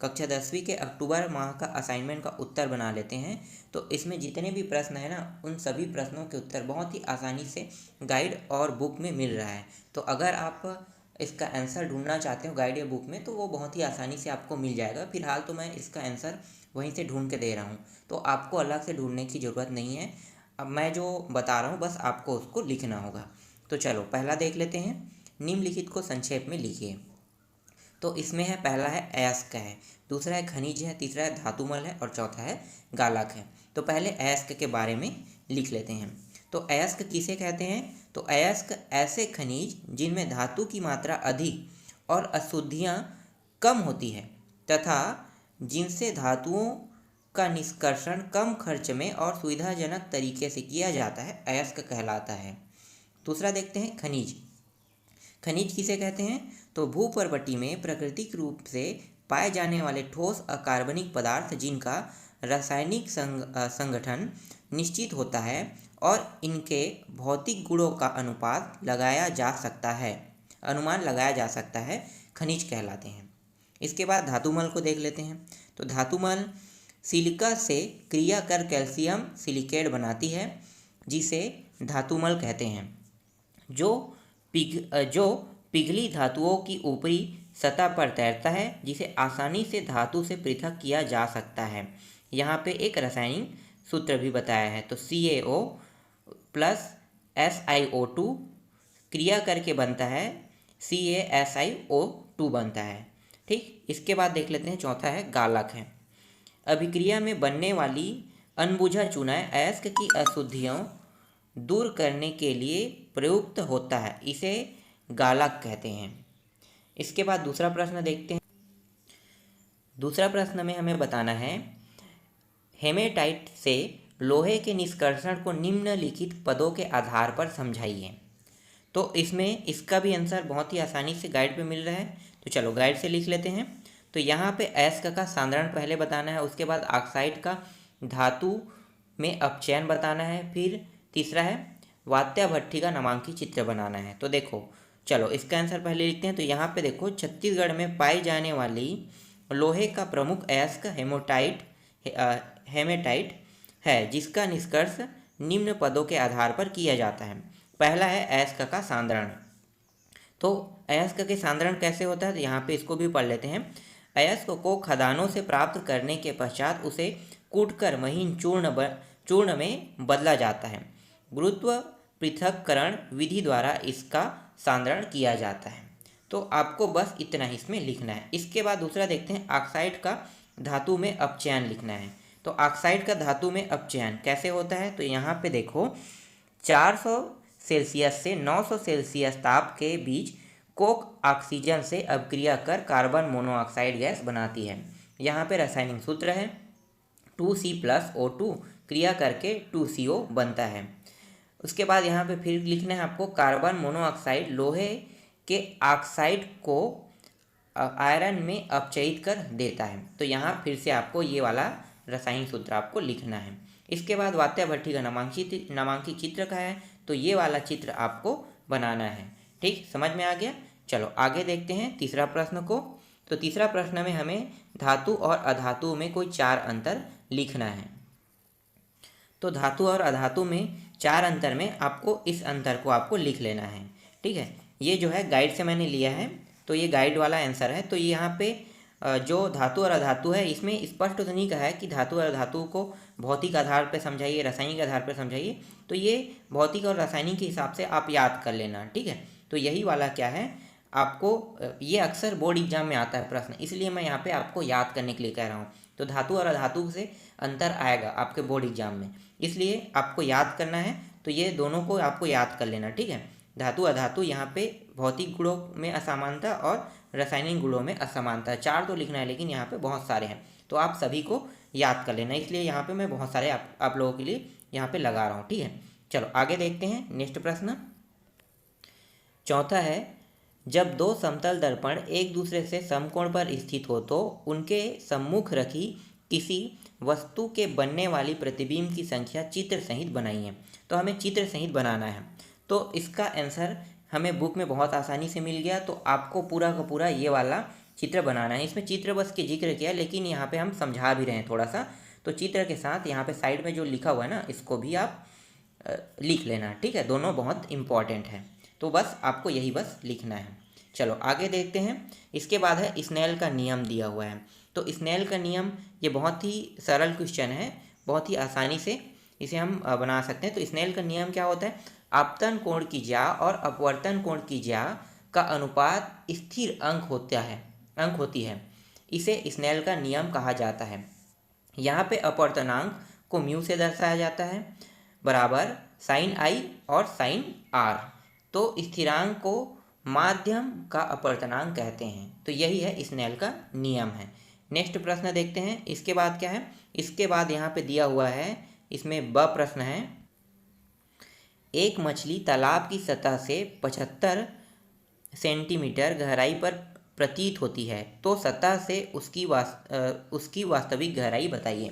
कक्षा 10वीं के अक्टूबर माह का असाइनमेंट का उत्तर बना लेते हैं। तो इसमें जितने भी प्रश्न हैं ना, उन सभी प्रश्नों के उत्तर बहुत ही आसानी से गाइड और बुक में मिल रहा है। तो अगर आप इसका आंसर ढूंढना चाहते हो गाइड या बुक में, तो वो बहुत ही आसानी से आपको मिल जाएगा। फिलहाल तो मैं इसका आंसर वहीं से ढूंढ के दे रहा हूँ, तो आपको अलग से ढूंढने की ज़रूरत नहीं है। अब मैं जो बता रहा हूँ बस आपको उसको लिखना होगा। तो चलो पहला देख लेते हैं। निम्नलिखित को संक्षेप में लिखिए। तो इसमें है, पहला है अयस्क है, दूसरा है खनिज है, तीसरा है धातुमल है और चौथा है गालक है। तो पहले अयस्क के बारे में लिख लेते हैं। तो अयस्क किसे कहते हैं? तो अयस्क ऐसे खनिज जिनमें धातु की मात्रा अधिक और अशुद्धियाँ कम होती है तथा जिनसे धातुओं का निष्कर्षण कम खर्च में और सुविधाजनक तरीके से किया जाता है, अयस्क कहलाता है। दूसरा देखते हैं खनिज। खनिज किसे कहते हैं? तो भूपर्वटी में प्राकृतिक रूप से पाए जाने वाले ठोस अकार्बनिक पदार्थ जिनका रासायनिक संगठन निश्चित होता है और इनके भौतिक गुणों का अनुमान लगाया जा सकता है, खनिज कहलाते हैं। इसके बाद धातुमल को देख लेते हैं। तो धातुमल सिलिका से क्रिया कर कैल्शियम सिलिकेट बनाती है, जिसे धातुमल कहते हैं, जो पिघली धातुओं की ऊपरी सतह पर तैरता है, जिसे आसानी से धातु से पृथक किया जा सकता है। यहाँ पे एक रासायनिक सूत्र भी बताया है। तो CaO प्लस SiO2 क्रिया करके बनता है, CaSiO2 बनता है। ठीक, इसके बाद देख लेते हैं, चौथा है गालक है। अभिक्रिया में बनने वाली अनबुझा चूना अयस्क की अशुद्धियों दूर करने के लिए प्रयुक्त होता है, इसे गालक कहते हैं। इसके बाद दूसरा प्रश्न देखते हैं। दूसरा प्रश्न में हमें बताना है, हेमेटाइट से लोहे के निष्कर्षण को निम्नलिखित पदों के आधार पर समझाइए। तो इसमें इसका भी आंसर बहुत ही आसानी से गाइड पे मिल रहा है। तो चलो गाइड से लिख लेते हैं। तो यहाँ पे अयस्क का सांद्रण पहले बताना है, उसके बाद ऑक्साइड का धातु में अपचयन बताना है, फिर तीसरा है वात्याभट्टी का नामांकित चित्र बनाना है। तो देखो चलो इसका आंसर पहले लिखते हैं। तो यहाँ पे देखो, छत्तीसगढ़ में पाई जाने वाली लोहे का प्रमुख अयस्क हेमेटाइट है, जिसका निष्कर्ष निम्न पदों के आधार पर किया जाता है। पहला है अयस्क का सांद्रण। तो अयस्क के सांद्रण कैसे होता है? तो यहाँ पे इसको भी पढ़ लेते हैं। अयस्क को खदानों से प्राप्त करने के पश्चात उसे कूटकर महीन चूर्ण में बदला जाता है। गुरुत्व पृथक्करण विधि द्वारा इसका सांद्रण किया जाता है। तो आपको बस इतना ही इसमें लिखना है। इसके बाद दूसरा देखते हैं, ऑक्साइड का धातु में अपचयन लिखना है। तो ऑक्साइड का धातु में अपचयन कैसे होता है? तो यहाँ पे देखो, 400 सेल्सियस से 900 सेल्सियस ताप के बीच कोक ऑक्सीजन से अभिक्रिया कर कार्बन मोनोऑक्साइड गैस बनाती है। यहाँ पे रासायनिक सूत्र है 2C+O2 क्रिया करके 2CO बनता है। उसके बाद यहाँ पे फिर लिखना है आपको, कार्बन मोनोऑक्साइड लोहे के ऑक्साइड को आयरन में अपचयित कर देता है। तो यहाँ फिर से आपको ये वाला रासायनिक सूत्र आपको लिखना है। इसके बाद वात्याभट्टी का नामांकित चित्र का है, तो ये वाला चित्र आपको बनाना है। ठीक, समझ में आ गया? चलो आगे देखते हैं तीसरा प्रश्न को। तो तीसरा प्रश्न में हमें धातु और अधातु में कोई 4 अंतर लिखना है। तो धातु और अधातु में 4 अंतर में आपको इस अंतर को आपको लिख लेना है। ठीक है, ये जो है गाइड से मैंने लिया है, तो ये गाइड वाला आंसर है। तो यहाँ पे जो धातु और अधातु है, इसमें स्पष्ट तो नहीं कहा है कि धातु और अधातु को भौतिक आधार पर समझाइए, रासायनिक आधार पर समझाइए। तो ये भौतिक और रासायनिक के हिसाब से आप याद कर लेना। ठीक है, तो यही वाला क्या है, आपको ये अक्सर बोर्ड एग्जाम में आता है प्रश्न, इसलिए मैं यहाँ पे आपको याद करने के लिए कह रहा हूँ। तो धातु और अधातु से अंतर आएगा आपके बोर्ड एग्जाम में, इसलिए आपको याद करना है। तो ये दोनों को आपको याद कर लेना। ठीक है, धातु अधातु यहाँ पे भौतिक गुणों में असमानता और रासायनिक गुणों में असमानता, 4 तो लिखना है, लेकिन यहाँ पे बहुत सारे हैं, तो आप सभी को याद कर लेना। इसलिए यहाँ पे मैं बहुत सारे आप लोगों के लिए यहाँ पे लगा रहा हूँ। ठीक है, चलो आगे देखते हैं नेक्स्ट प्रश्न। चौथा है, जब 2 समतल दर्पण एक दूसरे से समकोण पर स्थित हो तो उनके सम्मुख रखी किसी वस्तु के बनने वाली प्रतिबिंब की संख्या चित्र सहित बनाइए। तो हमें चित्र सहित बनाना है। तो इसका आंसर हमें बुक में बहुत आसानी से मिल गया। तो आपको पूरा का पूरा ये वाला चित्र बनाना है। इसमें चित्र बस के जिक्र किया, लेकिन यहाँ पे हम समझा भी रहे हैं थोड़ा सा, तो चित्र के साथ यहाँ पे साइड में जो लिखा हुआ है ना, इसको भी आप लिख लेना, ठीक है। दोनों बहुत इम्पॉर्टेंट है, तो बस आपको यही बस लिखना है। चलो आगे देखते हैं। इसके बाद है स्नेल का नियम दिया हुआ है। तो स्नेल का नियम ये बहुत ही सरल क्वेश्चन है, बहुत ही आसानी से इसे हम बना सकते हैं। तो स्नेल का नियम क्या होता है? आपतन कोण की ज्या और अपवर्तन कोण की ज्या का अनुपात स्थिर अंक होती है, इसे स्नेल का नियम कहा जाता है। यहाँ पे अपवर्तनांक को म्यू से दर्शाया जाता है, बराबर साइन आई और साइन आर। तो स्थिरांक को माध्यम का अपवर्तनांक कहते हैं। तो यही है स्नेल का नियम है। नेक्स्ट प्रश्न देखते हैं। इसके बाद क्या है? इसके बाद यहाँ पे दिया हुआ है, इसमें ब प्रश्न है, एक मछली तालाब की सतह से 75 सेंटीमीटर गहराई पर प्रतीत होती है, तो सतह से उसकी वास्तविक गहराई बताइए।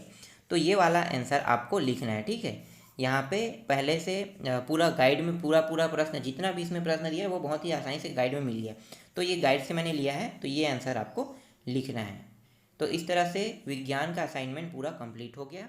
तो ये वाला आंसर आपको लिखना है, ठीक है। यहाँ पे पहले से पूरा गाइड में पूरा प्रश्न, जितना भी इसमें प्रश्न दिया है वो बहुत ही आसानी से गाइड में मिल गया। तो ये गाइड से मैंने लिया है, तो ये आंसर आपको लिखना है। तो इस तरह से विज्ञान का असाइनमेंट पूरा कंप्लीट हो गया।